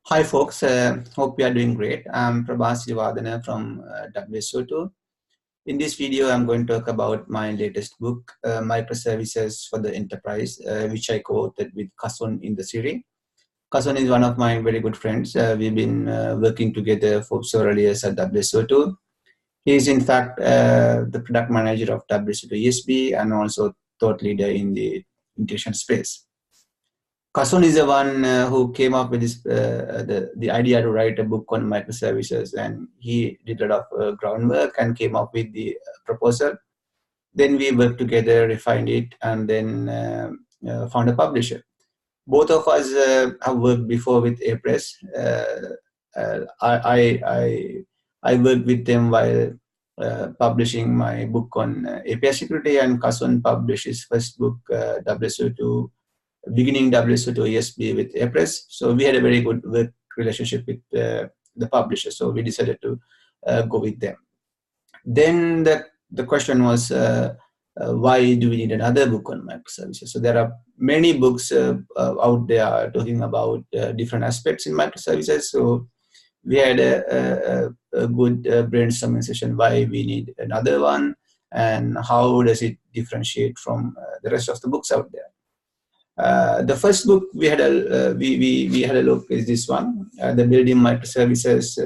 Hi folks, hope you are doing great. I'm Prabhas Srivadana from WSO2. In this video, I'm going to talk about my latest book, Microservices for the Enterprise, which I co-authored with Kasun in the series. Kasun is one of my very good friends. We've been working together for several years at WSO2. He is in fact the product manager of WSO2 ESB and also thought leader in the integration space. Kasun is the one who came up with this, the idea to write a book on microservices, and he did a lot of groundwork and came up with the proposal. Then we worked together, refined it, and then found a publisher. Both of us have worked before with Apress. I worked with them while publishing my book on API security, and Kasun published his first book, WSO2 beginning WSO2 ESB with Apress. So we had a very good work relationship with the publisher. So we decided to go with them. Then the question was, why do we need another book on microservices? So there are many books out there talking about different aspects in microservices. So we had a good brainstorming session why we need another one and how does it differentiate from the rest of the books out there. The first book we had a look is this one, the Building Microservices,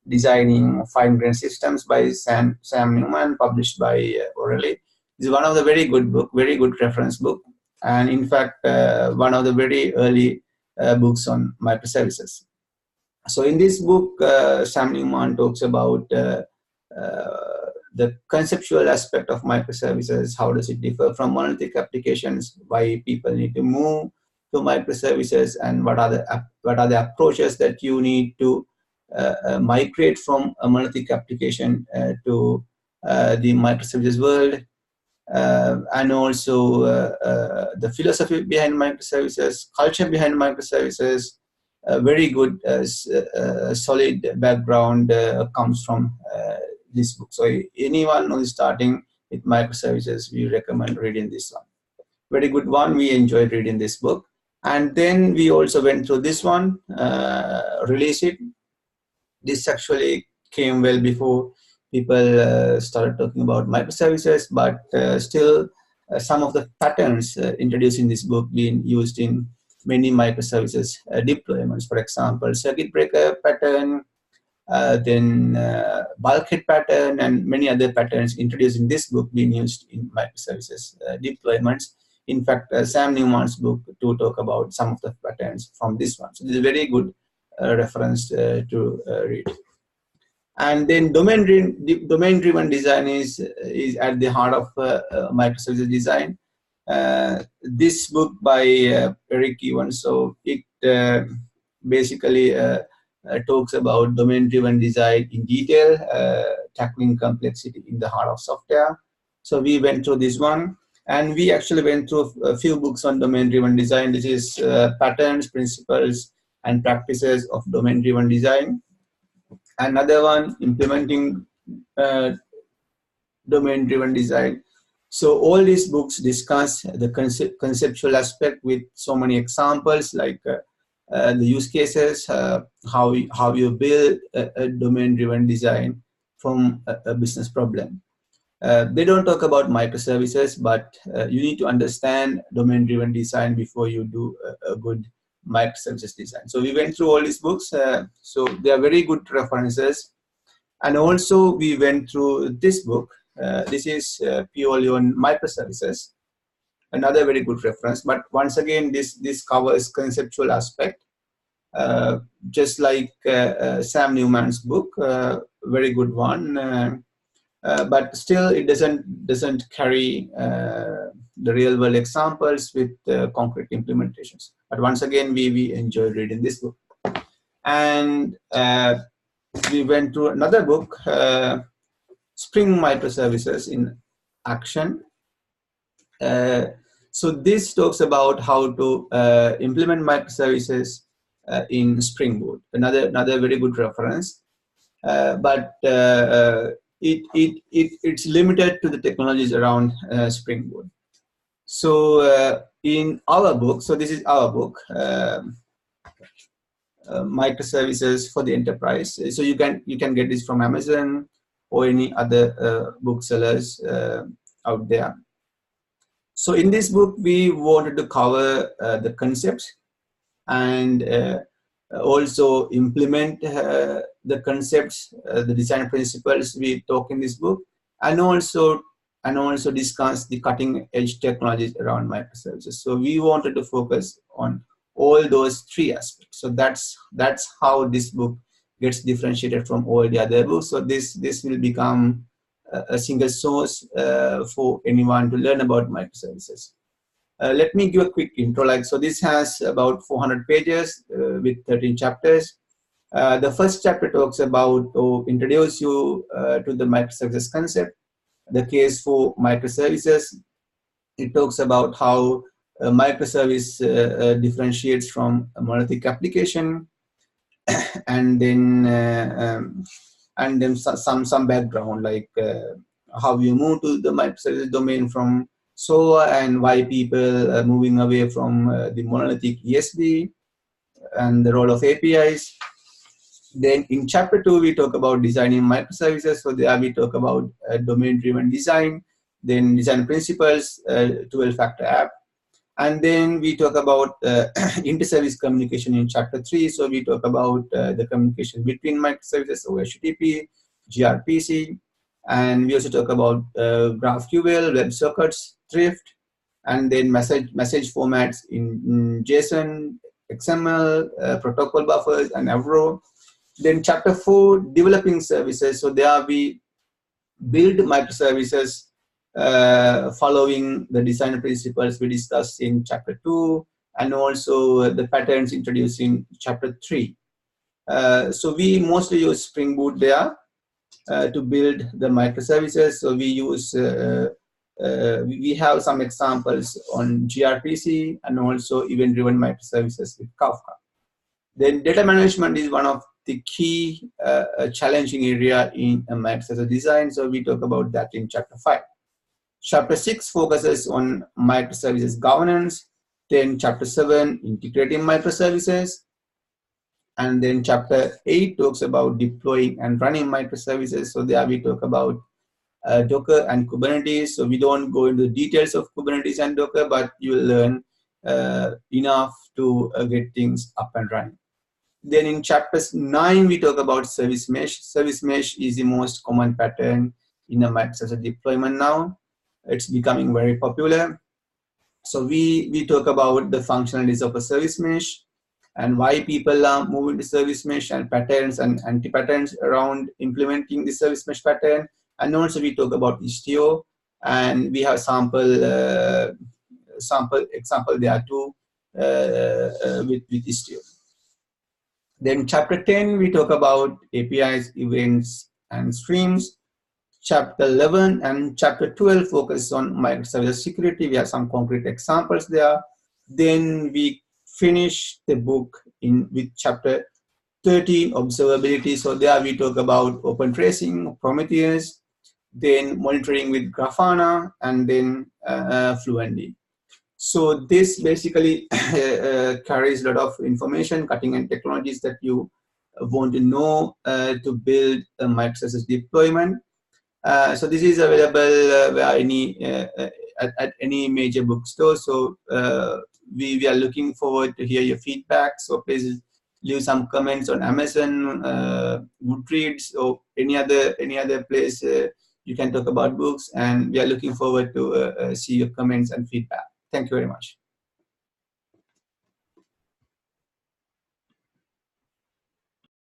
Designing Fine-Grained Systems by Sam Newman, published by O'Reilly. This is one of the very good book, very good reference book, and in fact one of the very early books on microservices. So in this book, Sam Newman talks about the conceptual aspect of microservices. How does it differ from monolithic applications? Why people need to move to microservices, and what are the approaches that you need to migrate from a monolithic application to the microservices world, and also the philosophy behind microservices, culture behind microservices. A very good, solid background comes from this book. So anyone who is starting with microservices, we recommend reading this one. Very good one. We enjoyed reading this book. And then we also went through this one, Release It. This actually came well before people started talking about microservices, but still some of the patterns introduced in this book being used in many microservices deployments. For example, circuit breaker pattern, then bulkhead pattern, and many other patterns introduced in this book being used in microservices deployments. In fact, Sam Newman's book to talk about some of the patterns from this one. So this is a very good reference to read. And then domain-driven design is at the heart of microservices design. This book by Eric Evans, so it basically talks about domain-driven design in detail, tackling complexity in the heart of software. So we went through this one, and we actually went through a few books on domain-driven design. This is Patterns, Principles, and Practices of Domain-Driven Design. Another one, Implementing Domain-Driven Design. So all these books discuss the conceptual aspect with so many examples, like the use cases, how you build a domain-driven design from a business problem. They don't talk about microservices, but you need to understand domain-driven design before you do a good microservices design. So we went through all these books. So they are very good references. And also we went through this book. This is purely on microservices. Another very good reference. But once again, this covers conceptual aspect. Just like Sam Newman's book, very good one. But still, it doesn't carry the real world examples with concrete implementations. But once again, we enjoyed reading this book. And we went to another book, Spring Microservices in Action. So this talks about how to implement microservices in Spring Boot. Another very good reference, but it's limited to the technologies around Spring Boot. So in our book, so this is our book. microservices for the enterprise. So you can get this from Amazon or any other booksellers out there. So in this book, we wanted to cover the concepts and also implement the concepts, the design principles we talk in this book, and also discuss the cutting edge technologies around microservices. So we wanted to focus on all those three aspects. So that's how this book gets differentiated from all the other books. So this will become a single source for anyone to learn about microservices. Let me give a quick intro. So this has about 400 pages with 13 chapters. The first chapter talks about to introduce you to the microservices concept, the case for microservices. It talks about how a microservice differentiates from a monolithic application, and then some background, like how you move to the microservice domain from SOA, and why people are moving away from the monolithic ESB, and the role of APIs. Then in chapter 2, we talk about designing microservices. So there we talk about domain-driven design, then design principles, 12-factor app. And then we talk about inter-service communication in chapter 3. So we talk about the communication between microservices over HTTP, gRPC, and we also talk about GraphQL, WebSockets, Thrift, and then message formats in JSON, XML, protocol buffers, and Avro. Then chapter 4, developing services. So there we build microservices following the design principles we discussed in chapter 2, and also the patterns introduced in chapter 3. So we mostly use Spring Boot there to build the microservices. So we use we have some examples on gRPC and also event-driven microservices with Kafka. Then data management is one of the key challenging area in microservice design. So we talk about that in chapter 5. Chapter 6 focuses on microservices governance. Then chapter 7, integrating microservices. And then chapter 8 talks about deploying and running microservices. So there we talk about Docker and Kubernetes. So we don't go into the details of Kubernetes and Docker, but you will learn enough to get things up and running. Then in chapters 9, we talk about service mesh. Service mesh is the most common pattern in a microservice deployment now. It's becoming very popular. So we talk about the functionalities of a service mesh and why people are moving to service mesh, and patterns and anti-patterns around implementing the service mesh pattern. And also we talk about Istio, and we have sample example there too with Istio. Then chapter 10, we talk about APIs, events, and streams. Chapter 11 and chapter 12 focus on microservice security. We have some concrete examples there. Then we finish the book with chapter 13, observability. So there we talk about open tracing, Prometheus, then monitoring with Grafana, and then Fluentd. So this basically carries a lot of information, cutting-edge technologies that you want to know to build a microservices deployment. So this is available at any major bookstore. So we are looking forward to hear your feedback. So please leave some comments on Amazon, Goodreads, or any other place you can talk about books. And we are looking forward to see your comments and feedback. Thank you very much.